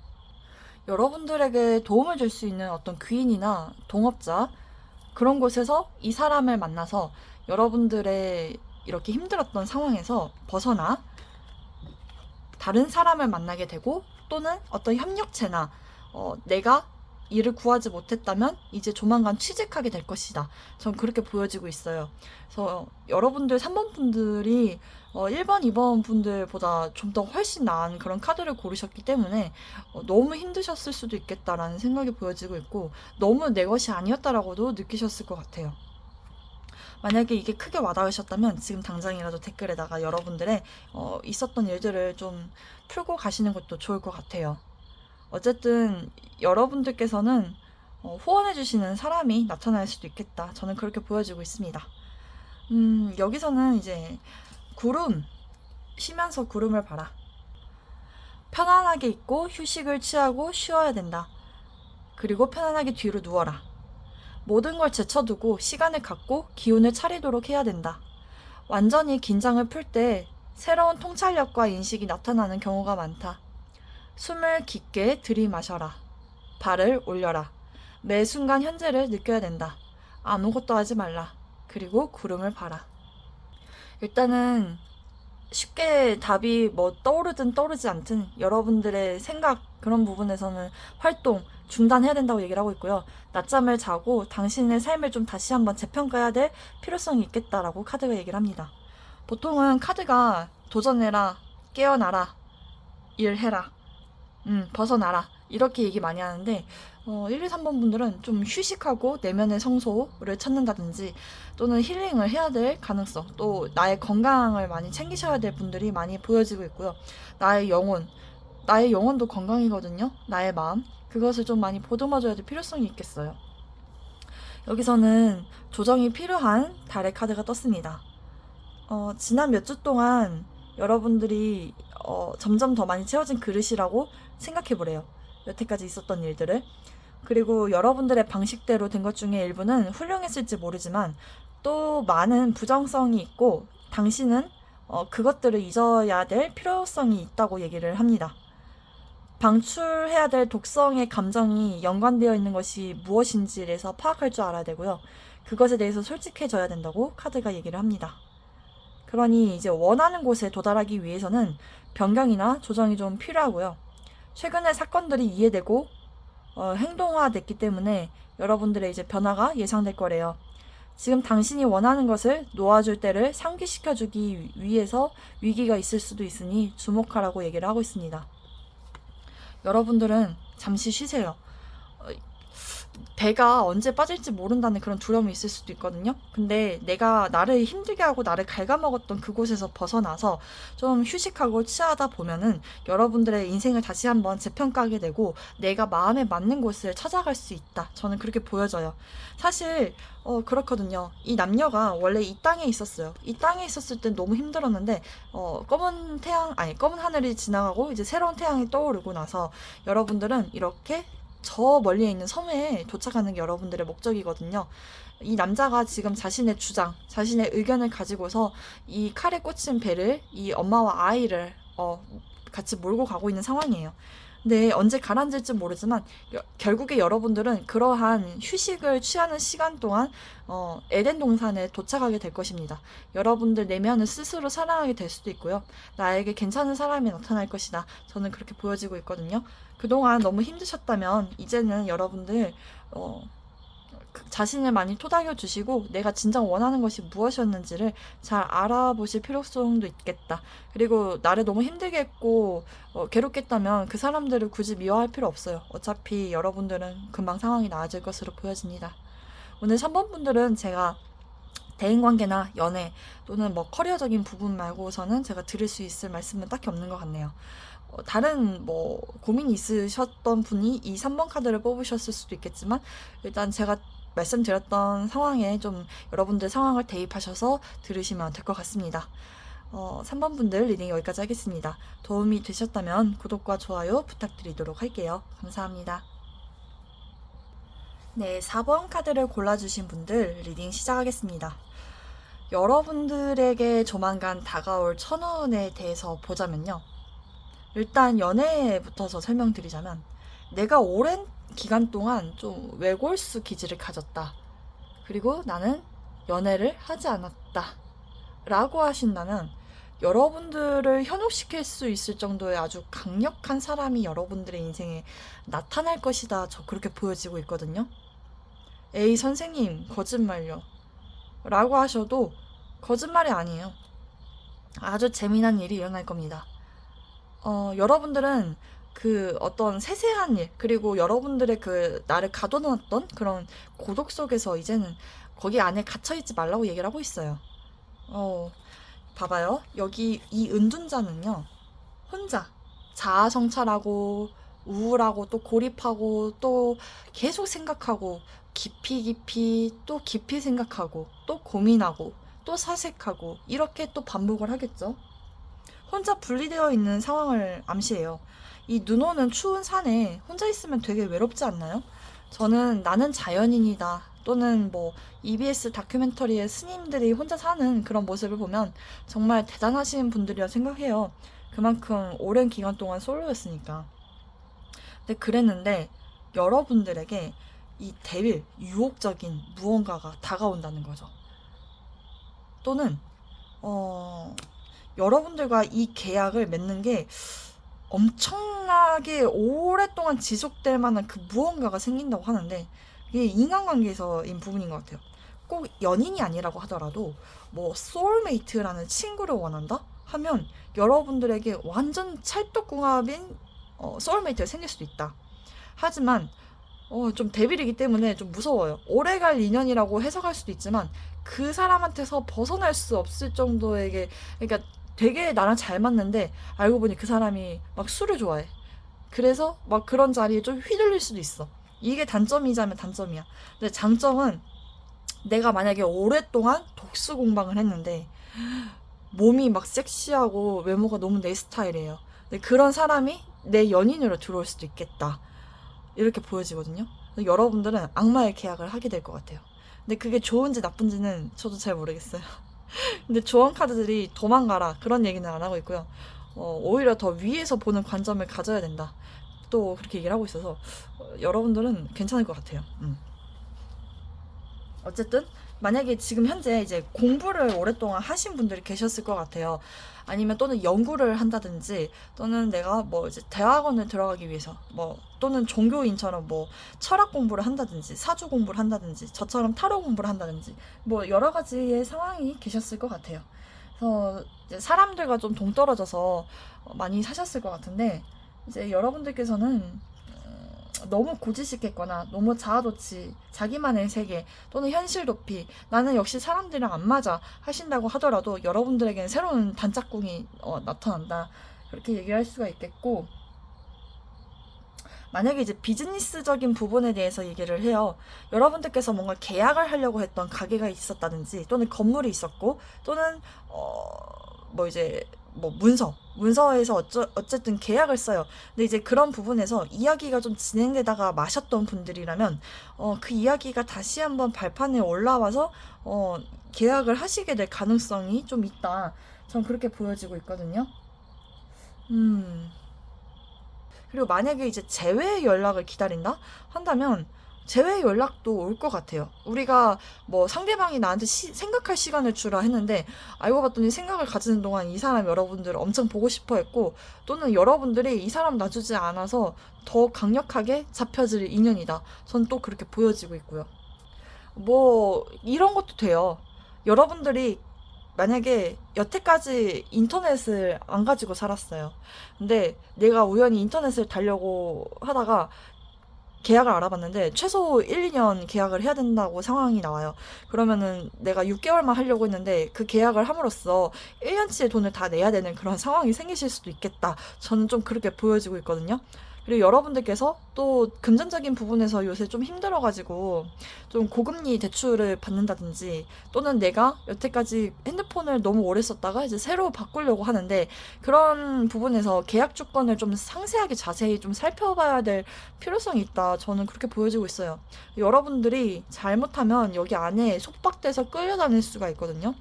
Speaker 1: 여러분들에게 도움을 줄 수 있는 어떤 귀인이나 동업자, 그런 곳에서 이 사람을 만나서 여러분들의 이렇게 힘들었던 상황에서 벗어나 다른 사람을 만나게 되고, 또는 어떤 협력체나 내가 일을 구하지 못했다면 이제 조만간 취직하게 될 것이다. 전 그렇게 보여지고 있어요. 그래서 여러분들 3번 분들이 1번, 2번 분들보다 좀 더 훨씬 나은 그런 카드를 고르셨기 때문에 너무 힘드셨을 수도 있겠다라는 생각이 보여지고 있고, 너무 내 것이 아니었다라고도 느끼셨을 것 같아요. 만약에 이게 크게 와닿으셨다면 지금 당장이라도 댓글에다가 여러분들의 있었던 일들을 좀 풀고 가시는 것도 좋을 것 같아요. 어쨌든 여러분들께서는 후원해주시는 사람이 나타날 수도 있겠다. 저는 그렇게 보여지고 있습니다. 여기서는 이제 구름, 쉬면서 구름을 봐라. 편안하게 있고 휴식을 취하고 쉬어야 된다. 그리고 편안하게 뒤로 누워라. 모든 걸 제쳐두고 시간을 갖고 기운을 차리도록 해야 된다. 완전히 긴장을 풀 때 새로운 통찰력과 인식이 나타나는 경우가 많다. 숨을 깊게 들이마셔라. 발을 올려라. 매 순간 현재를 느껴야 된다. 아무것도 하지 말라. 그리고 구름을 봐라. 일단은 쉽게 답이 뭐 떠오르든 떠오르지 않든 여러분들의 생각, 그런 부분에서는 활동 중단해야 된다고 얘기를 하고 있고요. 낮잠을 자고 당신의 삶을 좀 다시 한번 재평가해야 될 필요성이 있겠다라고 카드가 얘기를 합니다. 보통은 카드가 도전해라, 깨어나라, 일해라, 벗어나라, 이렇게 얘기 많이 하는데 1, 2, 3번 분들은 좀 휴식하고 내면의 성소를 찾는다든지 또는 힐링을 해야 될 가능성, 또 나의 건강을 많이 챙기셔야 될 분들이 많이 보여지고 있고요. 나의 영혼도 건강이거든요. 나의 마음, 그것을 좀 많이 보듬어줘야 될 필요성이 있겠어요. 여기서는 조정이 필요한 달의 카드가 떴습니다. 지난 몇 주 동안 여러분들이 점점 더 많이 채워진 그릇이라고 생각해보래요. 여태까지 있었던 일들을. 그리고 여러분들의 방식대로 된 것 중에 일부는 훌륭했을지 모르지만 또 많은 부정성이 있고, 당신은 그것들을 잊어야 될 필요성이 있다고 얘기를 합니다. 방출해야 될 독성의 감정이 연관되어 있는 것이 무엇인지에 대해서 파악할 줄 알아야 되고요. 그것에 대해서 솔직해져야 된다고 카드가 얘기를 합니다. 그러니 이제 원하는 곳에 도달하기 위해서는 변경이나 조정이 좀 필요하고요. 최근에 사건들이 이해되고 행동화됐기 때문에 여러분들의 이제 변화가 예상될 거래요. 지금 당신이 원하는 것을 놓아줄 때를 상기시켜주기 위해서 위기가 있을 수도 있으니 주목하라고 얘기를 하고 있습니다. 여러분들은 잠시 쉬세요. 배가 언제 빠질지 모른다는 그런 두려움이 있을 수도 있거든요. 근데 내가 나를 힘들게 하고 나를 갉아먹었던 그곳에서 벗어나서 좀 휴식하고 취하다 보면은 여러분들의 인생을 다시 한번 재평가하게 되고 내가 마음에 맞는 곳을 찾아갈 수 있다. 저는 그렇게 보여져요. 사실 그렇거든요. 이 남녀가 원래 이 땅에 있었어요. 이 땅에 있었을 땐 너무 힘들었는데 검은 하늘이 지나가고 이제 새로운 태양이 떠오르고 나서 여러분들은 이렇게 저 멀리에 있는 섬에 도착하는 게 여러분들의 목적이거든요. 이 남자가 지금 자신의 주장, 자신의 의견을 가지고서 이 칼에 꽂힌 배를, 이 엄마와 아이를 같이 몰고 가고 있는 상황이에요. 근데 언제 가라앉을지 모르지만 결국에 여러분들은 그러한 휴식을 취하는 시간 동안 에덴 동산에 도착하게 될 것입니다. 여러분들 내면을 스스로 사랑하게 될 수도 있고요. 나에게 괜찮은 사람이 나타날 것이다. 저는 그렇게 보여지고 있거든요. 그동안 너무 힘드셨다면 이제는 여러분들 자신을 많이 토닥여 주시고 내가 진짜 원하는 것이 무엇이었는지를 잘 알아보실 필요성도 있겠다. 그리고 나를 너무 힘들게 했고 괴롭게 했다면 그 사람들을 굳이 미워할 필요 없어요. 어차피 여러분들은 금방 상황이 나아질 것으로 보여집니다. 오늘 3번 분들은 제가 대인관계나 연애 또는 뭐 커리어적인 부분 말고서는 제가 드릴 수 있을 말씀은 딱히 없는 것 같네요. 다른 뭐 고민이 있으셨던 분이 이 3번 카드를 뽑으셨을 수도 있겠지만 일단 제가 말씀드렸던 상황에 좀 여러분들 상황을 대입하셔서 들으시면 될 것 같습니다. 3번 분들 리딩 여기까지 하겠습니다. 도움이 되셨다면 구독과 좋아요 부탁드리도록 할게요. 감사합니다. 네, 4번 카드를 골라주신 분들 리딩 시작하겠습니다. 여러분들에게 조만간 다가올 천운에 대해서 보자면요. 일단 연애부터서 설명드리자면 내가 오랜 기간 동안 좀 외골수 기질을 가졌다. 그리고 나는 연애를 하지 않았다. 라고 하신다면 여러분들을 현혹시킬 수 있을 정도의 아주 강력한 사람이 여러분들의 인생에 나타날 것이다. 저 그렇게 보여지고 있거든요. 에이 선생님 거짓말요. 라고 하셔도 거짓말이 아니에요. 아주 재미난 일이 일어날 겁니다. 여러분들은 그 어떤 세세한 일, 그리고 여러분들의 그 나를 가둬놨던 그런 고독 속에서 이제는 거기 안에 갇혀있지 말라고 얘기를 하고 있어요. 봐봐요. 여기 이 은둔자는요, 혼자 자아성찰하고 우울하고 또 고립하고 또 계속 생각하고 깊이 또 깊이 생각하고 또 고민하고 또 사색하고 이렇게 또 반복을 하겠죠. 혼자 분리되어 있는 상황을 암시해요. 이 눈 오는 추운 산에 혼자 있으면 되게 외롭지 않나요? 저는 나는 자연인이다 또는 뭐 EBS 다큐멘터리의 스님들이 혼자 사는 그런 모습을 보면 정말 대단하신 분들이라 생각해요. 그만큼 오랜 기간 동안 솔로였으니까. 근데 그랬는데 여러분들에게 이 데빌, 유혹적인 무언가가 다가온다는 거죠. 또는 여러분들과 이 계약을 맺는 게 엄청나게 오랫동안 지속될 만한 그 무언가가 생긴다고 하는데 이게 인간관계에서인 부분인 것 같아요. 꼭 연인이 아니라고 하더라도 뭐 소울메이트라는 친구를 원한다 하면 여러분들에게 완전 찰떡궁합인 소울메이트가 생길 수도 있다. 하지만 좀 데빌이기 때문에 좀 무서워요. 오래갈 인연이라고 해석할 수도 있지만 그 사람한테서 벗어날 수 없을 정도에게, 그러니까 되게 나랑 잘 맞는데 알고 보니 그 사람이 막 술을 좋아해. 그래서 막 그런 자리에 좀 휘둘릴 수도 있어. 이게 단점이자면 단점이야. 근데 장점은 내가 만약에 오랫동안 독수 공방을 했는데 몸이 막 섹시하고 외모가 너무 내 스타일이에요. 근데 그런 사람이 내 연인으로 들어올 수도 있겠다. 이렇게 보여지거든요. 여러분들은 악마의 계약을 하게 될 것 같아요. 근데 그게 좋은지 나쁜지는 저도 잘 모르겠어요. 근데 조언 카드들이 도망가라 그런 얘기는 안 하고 있고요. 오히려 더 위에서 보는 관점을 가져야 된다. 또 그렇게 얘기를 하고 있어서 여러분들은 괜찮을 것 같아요. 어쨌든 만약에 지금 현재 이제 공부를 오랫동안 하신 분들이 계셨을 것 같아요. 아니면 또는 연구를 한다든지 또는 내가 뭐 이제 대학원을 들어가기 위해서 뭐 또는 종교인처럼 뭐 철학 공부를 한다든지 사주 공부를 한다든지 저처럼 타로 공부를 한다든지 뭐 여러 가지의 상황이 계셨을 것 같아요. 그래서 이제 사람들과 좀 동떨어져서 많이 사셨을 것 같은데 이제 여러분들께서는 너무 고지식했거나 너무 자아도취, 자기만의 세계 또는 현실 도피, 나는 역시 사람들이랑 안 맞아 하신다고 하더라도 여러분들에게는 새로운 단짝꿍이 나타난다. 그렇게 얘기를 할 수가 있겠고, 만약에 이제 비즈니스적인 부분에 대해서 얘기를 해요. 여러분들께서 뭔가 계약을 하려고 했던 가게가 있었다든지 또는 건물이 있었고 또는 뭐 이제 뭐 문서에서 어쨌든 계약을 써요. 근데 이제 그런 부분에서 이야기가 좀 진행되다가 마셨던 분들이라면 그 이야기가 다시 한번 발판에 올라와서 계약을 하시게 될 가능성이 좀 있다. 전 그렇게 보여지고 있거든요. 그리고 만약에 이제 재회 연락을 기다린다 한다면 재회 연락도 올 것 같아요. 우리가 뭐 상대방이 나한테 생각할 시간을 주라 했는데 알고 봤더니 생각을 가지는 동안 이 사람 여러분들 엄청 보고 싶어 했고 또는 여러분들이 이 사람 놔주지 않아서 더 강력하게 잡혀질 인연이다. 전 또 그렇게 보여지고 있고요. 뭐 이런 것도 돼요. 여러분들이 만약에 여태까지 인터넷을 안 가지고 살았어요. 근데 내가 우연히 인터넷을 달려고 하다가 계약을 알아봤는데 최소 1, 2년 계약을 해야 된다고 상황이 나와요. 그러면은 내가 6개월만 하려고 했는데 그 계약을 함으로써 1년치의 돈을 다 내야 되는 그런 상황이 생기실 수도 있겠다. 저는 좀 그렇게 보여지고 있거든요. 그리고 여러분들께서 또 금전적인 부분에서 요새 좀 힘들어가지고 좀 고금리 대출을 받는다든지, 또는 내가 여태까지 핸드폰을 너무 오래 썼다가 이제 새로 바꾸려고 하는데, 그런 부분에서 계약 조건을 좀 상세하게 자세히 좀 살펴봐야 될 필요성이 있다. 저는 그렇게 보여지고 있어요. 여러분들이 잘못하면 여기 안에 속박돼서 끌려다닐 수가 있거든요.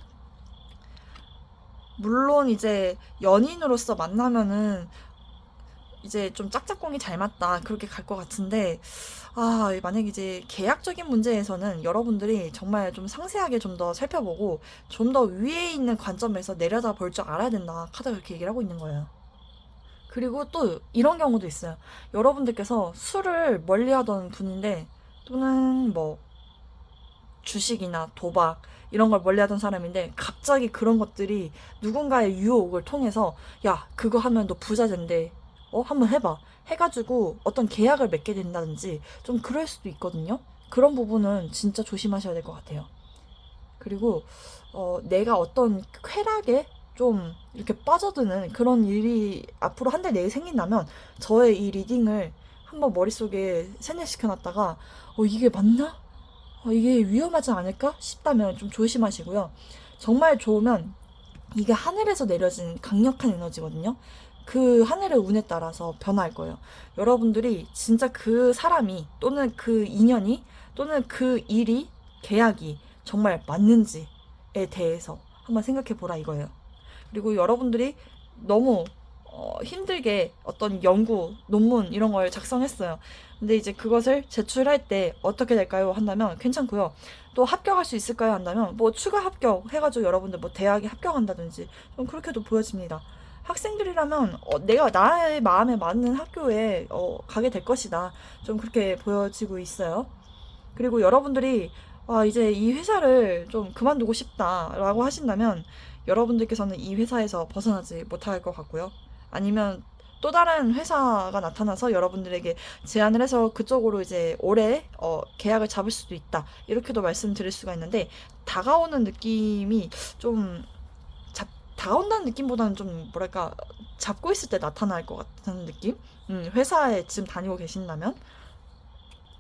Speaker 1: 물론 이제 연인으로서 만나면은 이제 좀 짝짝꿍이 잘 맞다 그렇게 갈 것 같은데, 만약 이제 계약적인 문제에서는 여러분들이 정말 좀 상세하게 좀 더 살펴보고 좀 더 위에 있는 관점에서 내려다 볼 줄 알아야 된다, 카드가 그렇게 얘기를 하고 있는 거예요. 그리고 또 이런 경우도 있어요. 여러분들께서 술을 멀리 하던 분인데, 또는 뭐 주식이나 도박 이런 걸 멀리 하던 사람인데, 갑자기 그런 것들이 누군가의 유혹을 통해서 야, 그거 하면 너 부자 된대, 한번 해봐 해가지고 어떤 계약을 맺게 된다든지 좀 그럴 수도 있거든요. 그런 부분은 진짜 조심하셔야 될 것 같아요. 그리고 내가 어떤 쾌락에 좀 이렇게 빠져드는 그런 일이 앞으로 한 달 내에 생긴다면, 저의 이 리딩을 한번 머릿속에 세뇌시켜놨다가 이게 맞나? 이게 위험하지 않을까 싶다면 좀 조심하시고요. 정말 좋으면 이게 하늘에서 내려진 강력한 에너지거든요. 그 하늘의 운에 따라서 변할 거예요. 여러분들이 진짜 그 사람이, 또는 그 인연이, 또는 그 일이, 계약이 정말 맞는지에 대해서 한번 생각해 보라 이거예요. 그리고 여러분들이 너무 힘들게 어떤 연구, 논문 이런 걸 작성했어요. 근데 이제 그것을 제출할 때 어떻게 될까요? 한다면 괜찮고요. 또 합격할 수 있을까요? 한다면 뭐 추가 합격 해가지고 여러분들 뭐 대학에 합격한다든지 좀 그렇게도 보여집니다. 학생들이라면 내가 나의 마음에 맞는 학교에 가게 될 것이다. 좀 그렇게 보여지고 있어요. 그리고 여러분들이 이제 이 회사를 좀 그만두고 싶다라고 하신다면, 여러분들께서는 이 회사에서 벗어나지 못할 것 같고요. 아니면 또 다른 회사가 나타나서 여러분들에게 제안을 해서 그쪽으로 이제 올해 계약을 잡을 수도 있다, 이렇게도 말씀드릴 수가 있는데, 다가오는 느낌이 좀 다가온다는 느낌보다는 좀 뭐랄까, 잡고 있을 때 나타날 것 같은 느낌? 회사에 지금 다니고 계신다면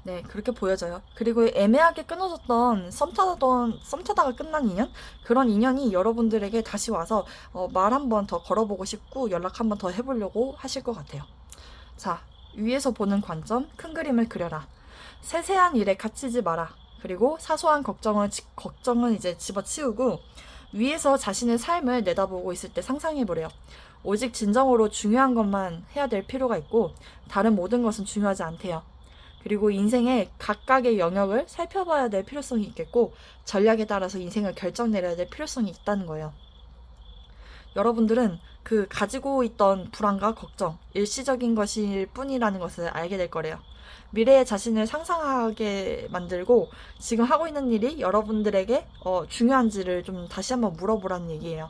Speaker 1: 네, 그렇게 보여져요. 그리고 애매하게 끊어졌던 썸 타다가 끝난 인연? 그런 인연이 여러분들에게 다시 와서 말 한 번 더 걸어보고 싶고 연락 한 번 더 해보려고 하실 것 같아요. 자, 위에서 보는 관점, 큰 그림을 그려라. 세세한 일에 갇히지 마라. 그리고 사소한 걱정은 이제 집어치우고, 위에서 자신의 삶을 내다보고 있을 때 상상해보래요. 오직 진정으로 중요한 것만 해야 될 필요가 있고, 다른 모든 것은 중요하지 않대요. 그리고 인생의 각각의 영역을 살펴봐야 될 필요성이 있겠고, 전략에 따라서 인생을 결정 내려야 될 필요성이 있다는 거예요. 여러분들은 그 가지고 있던 불안과 걱정, 일시적인 것일 뿐이라는 것을 알게 될 거래요. 미래의 자신을 상상하게 만들고, 지금 하고 있는 일이 여러분들에게 중요한지를 좀 다시 한번 물어보라는 얘기예요.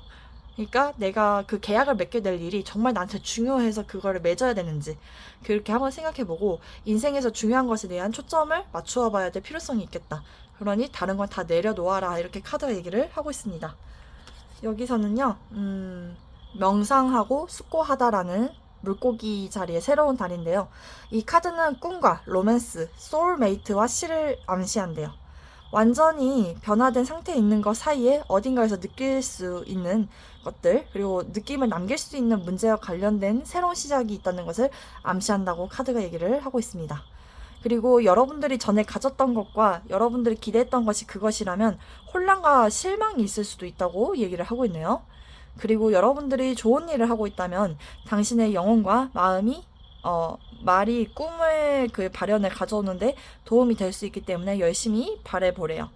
Speaker 1: 그러니까 내가 그 계약을 맺게 될 일이 정말 나한테 중요해서 그거를 맺어야 되는지, 그렇게 한번 생각해보고 인생에서 중요한 것에 대한 초점을 맞추어 봐야 될 필요성이 있겠다. 그러니 다른 건 다 내려놓아라, 이렇게 카드가 얘기를 하고 있습니다. 여기서는요, 명상하고 숙고하다라는 물고기 자리의 새로운 달인데요. 이 카드는 꿈과 로맨스, 소울메이트와 시를 암시한대요. 완전히 변화된 상태에 있는 것 사이에 어딘가에서 느낄 수 있는 것들, 그리고 느낌을 남길 수 있는 문제와 관련된 새로운 시작이 있다는 것을 암시한다고 카드가 얘기를 하고 있습니다. 그리고 여러분들이 전에 가졌던 것과 여러분들이 기대했던 것이 그것이라면 혼란과 실망이 있을 수도 있다고 얘기를 하고 있네요. 그리고 여러분들이 좋은 일을 하고 있다면 당신의 영혼과 마음이 말이 꿈을 그 발현을 가져오는데 도움이 될 수 있기 때문에 열심히 바라보래요.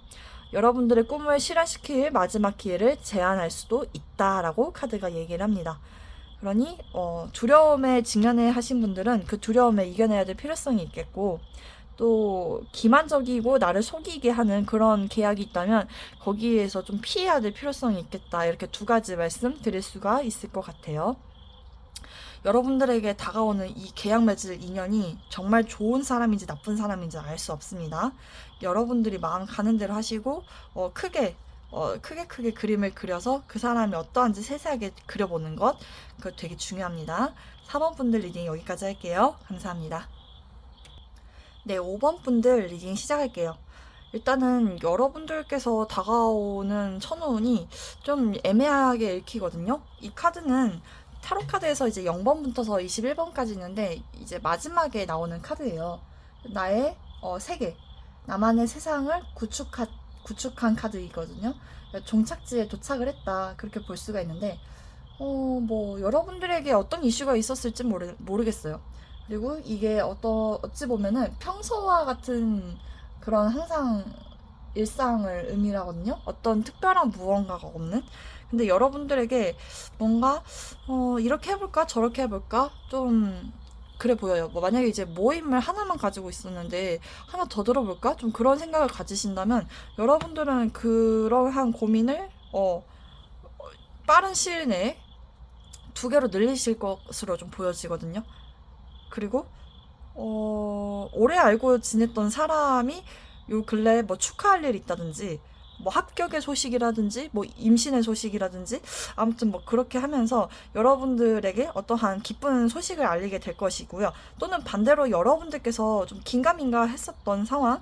Speaker 1: 여러분들의 꿈을 실현시킬 마지막 기회를 제안할 수도 있다라고 카드가 얘기를 합니다. 그러니 두려움에 직면해 하신 분들은 그 두려움을 이겨내야 될 필요성이 있겠고, 또 기만적이고 나를 속이게 하는 그런 계약이 있다면 거기에서 좀 피해야 될 필요성이 있겠다, 이렇게 두 가지 말씀 드릴 수가 있을 것 같아요. 여러분들에게 다가오는 이 계약 맺을 인연이 정말 좋은 사람인지 나쁜 사람인지 알 수 없습니다. 여러분들이 마음 가는 대로 하시고 크게 크게 그림을 그려서 그 사람이 어떠한지 세세하게 그려보는 것, 그거 되게 중요합니다. 4번 분들 리딩 여기까지 할게요. 감사합니다. 네, 5번 분들 리딩 시작할게요. 일단은 여러분들께서 다가오는 천운이 좀 애매하게 읽히거든요. 이 카드는 타로 카드에서 이제 0번부터서 21번까지 있는데 이제 마지막에 나오는 카드예요. 나의 세계, 나만의 세상을 구축한 카드이거든요. 종착지에 도착을 했다, 그렇게 볼 수가 있는데 뭐 여러분들에게 어떤 이슈가 있었을지 모르겠어요. 그리고 이게 어찌 보면은 평소와 같은 그런 항상 일상을 의미하거든요. 어떤 특별한 무언가가 없는. 근데 여러분들에게 뭔가 이렇게 해볼까 저렇게 해볼까 좀 그래 보여요. 뭐 만약에 이제 모임을 하나만 가지고 있었는데 하나 더 들어볼까 좀 그런 생각을 가지신다면 여러분들은 그러한 고민을 빠른 시일 내에 2개로 늘리실 것으로 좀 보여지거든요. 그리고 오래 알고 지냈던 사람이 요 근래 뭐 축하할 일이 있다든지 뭐 합격의 소식이라든지 뭐 임신의 소식이라든지 아무튼 뭐 그렇게 하면서 여러분들에게 어떠한 기쁜 소식을 알리게 될 것이고요. 또는 반대로 여러분들께서 좀 긴가민가 했었던 상황,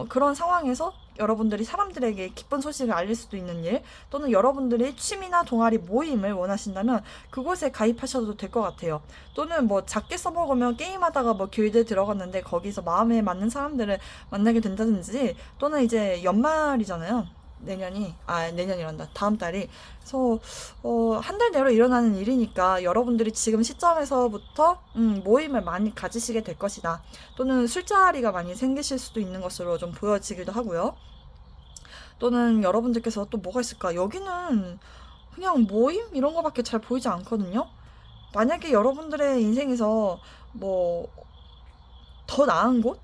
Speaker 1: 그런 상황에서 여러분들이 사람들에게 기쁜 소식을 알릴 수도 있는 일, 또는 여러분들이 취미나 동아리 모임을 원하신다면 그곳에 가입하셔도 될 것 같아요. 또는 뭐 작게 써먹으면 게임하다가 뭐 길드 들어갔는데 거기서 마음에 맞는 사람들을 만나게 된다든지, 또는 이제 연말이잖아요. 내년이란다. 다음 달이. 그래서 한 달 내로 일어나는 일이니까 여러분들이 지금 시점에서부터 모임을 많이 가지시게 될 것이다. 또는 술자리가 많이 생기실 수도 있는 것으로 좀 보여지기도 하고요. 또는 여러분들께서 또 뭐가 있을까? 여기는 그냥 모임 이런 거밖에 잘 보이지 않거든요. 만약에 여러분들의 인생에서 뭐 더 나은 곳?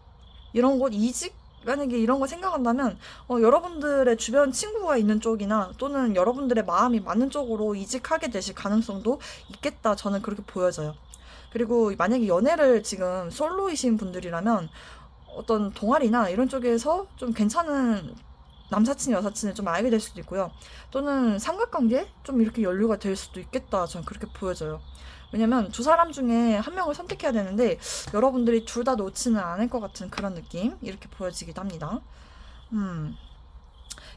Speaker 1: 이런 곳, 이직? 만약에 이런 거 생각한다면 여러분들의 주변 친구가 있는 쪽이나 또는 여러분들의 마음이 맞는 쪽으로 이직하게 되실 가능성도 있겠다, 저는 그렇게 보여져요. 그리고 만약에 연애를 지금 솔로이신 분들이라면 어떤 동아리나 이런 쪽에서 좀 괜찮은 남사친, 여사친을 좀 알게 될 수도 있고요. 또는 삼각관계 좀 이렇게 연루가 될 수도 있겠다, 저는 그렇게 보여져요. 왜냐면 두 사람 중에 한 명을 선택해야 되는데 여러분들이 둘 다 놓지는 않을 것 같은 그런 느낌, 이렇게 보여지기도 합니다.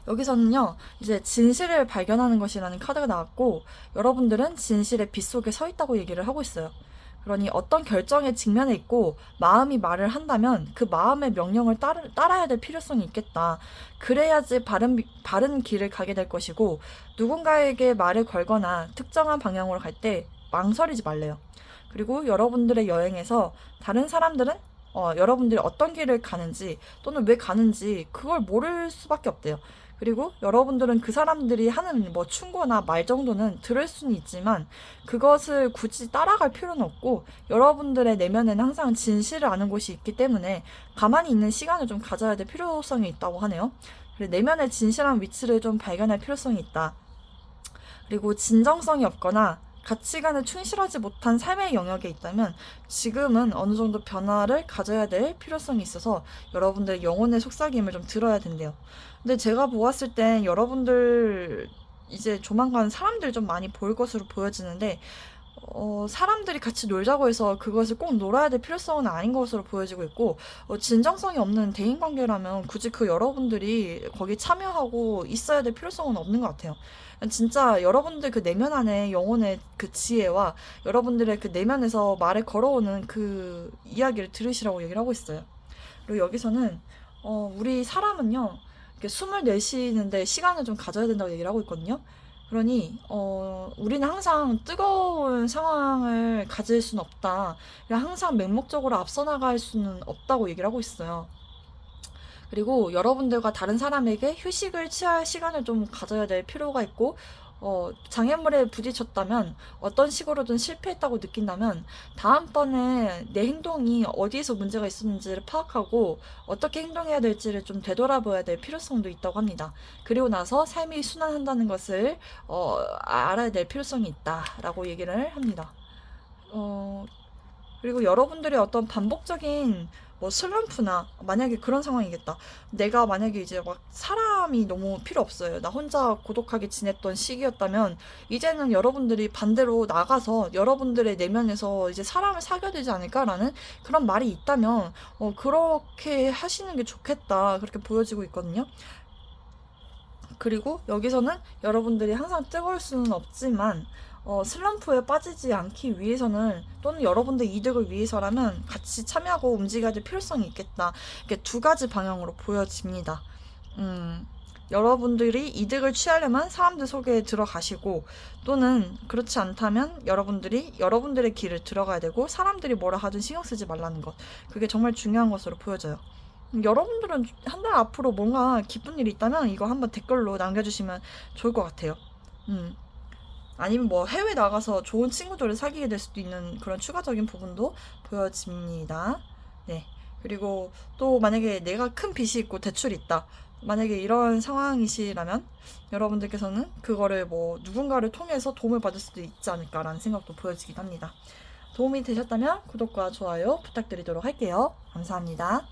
Speaker 1: 여기서는요, 이제 진실을 발견하는 것이라는 카드가 나왔고, 여러분들은 진실의 빗속에 서 있다고 얘기를 하고 있어요. 그러니 어떤 결정에 직면해 있고 마음이 말을 한다면 그 마음의 명령을 따라야 될 필요성이 있겠다. 그래야지 바른 길을 가게 될 것이고, 누군가에게 말을 걸거나 특정한 방향으로 갈 때 망설이지 말래요. 그리고 여러분들의 여행에서 다른 사람들은 여러분들이 어떤 길을 가는지 또는 왜 가는지 그걸 모를 수밖에 없대요. 그리고 여러분들은 그 사람들이 하는 뭐 충고나 말 정도는 들을 수는 있지만 그것을 굳이 따라갈 필요는 없고, 여러분들의 내면에는 항상 진실을 아는 곳이 있기 때문에 가만히 있는 시간을 좀 가져야 될 필요성이 있다고 하네요. 그리고 내면의 진실한 위치를 좀 발견할 필요성이 있다. 그리고 진정성이 없거나 가치관에 충실하지 못한 삶의 영역에 있다면 지금은 어느 정도 변화를 가져야 될 필요성이 있어서 여러분들의 영혼의 속삭임을 좀 들어야 된대요. 근데 제가 보았을 땐 여러분들 이제 조만간 사람들 좀 많이 보일 것으로 보여지는데 사람들이 같이 놀자고 해서 그것을 꼭 놀아야 될 필요성은 아닌 것으로 보여지고 있고, 진정성이 없는 대인관계라면 굳이 그 여러분들이 거기 참여하고 있어야 될 필요성은 없는 것 같아요. 진짜 여러분들 그 내면 안에 영혼의 그 지혜와 여러분들의 그 내면에서 말에 걸어오는 그 이야기를 들으시라고 얘기를 하고 있어요. 그리고 여기서는 우리 사람은요, 이렇게 숨을 내쉬는데 시간을 좀 가져야 된다고 얘기를 하고 있거든요. 그러니 우리는 항상 뜨거운 상황을 가질 수는 없다. 항상 맹목적으로 앞서 나갈 수는 없다고 얘기를 하고 있어요. 그리고 여러분들과 다른 사람에게 휴식을 취할 시간을 좀 가져야 될 필요가 있고, 장애물에 부딪혔다면 어떤 식으로든 실패했다고 느낀다면 다음번에 내 행동이 어디에서 문제가 있었는지를 파악하고 어떻게 행동해야 될지를 좀 되돌아봐야 될 필요성도 있다고 합니다. 그리고 나서 삶이 순환한다는 것을 알아야 될 필요성이 있다라고 얘기를 합니다. 그리고 여러분들의 어떤 반복적인 뭐 슬럼프나 만약에 그런 상황이겠다. 내가 만약에 이제 막 사람이 너무 필요 없어요. 나 혼자 고독하게 지냈던 시기였다면 이제는 여러분들이 반대로 나가서 여러분들의 내면에서 이제 사람을 사귀어야 되지 않을까라는 그런 말이 있다면 그렇게 하시는 게 좋겠다. 그렇게 보여지고 있거든요. 그리고 여기서는 여러분들이 항상 뜨거울 수는 없지만 슬럼프에 빠지지 않기 위해서는 또는 여러분들 이득을 위해서라면 같이 참여하고 움직여야 될 필요성이 있겠다. 이렇게 두 가지 방향으로 보여집니다. 여러분들이 이득을 취하려면 사람들 속에 들어가시고 또는 그렇지 않다면 여러분들이 여러분들의 길을 들어가야 되고 사람들이 뭐라 하든 신경 쓰지 말라는 것. 그게 정말 중요한 것으로 보여져요. 여러분들은 한 달 앞으로 뭔가 기쁜 일이 있다면 이거 한번 댓글로 남겨주시면 좋을 것 같아요. 아니면 뭐 해외 나가서 좋은 친구들을 사귀게 될 수도 있는 그런 추가적인 부분도 보여집니다. 네. 그리고 또 만약에 내가 큰 빚이 있고 대출이 있다. 만약에 이런 상황이시라면 여러분들께서는 그거를 뭐 누군가를 통해서 도움을 받을 수도 있지 않을까라는 생각도 보여지긴 합니다. 도움이 되셨다면 구독과 좋아요 부탁드리도록 할게요. 감사합니다.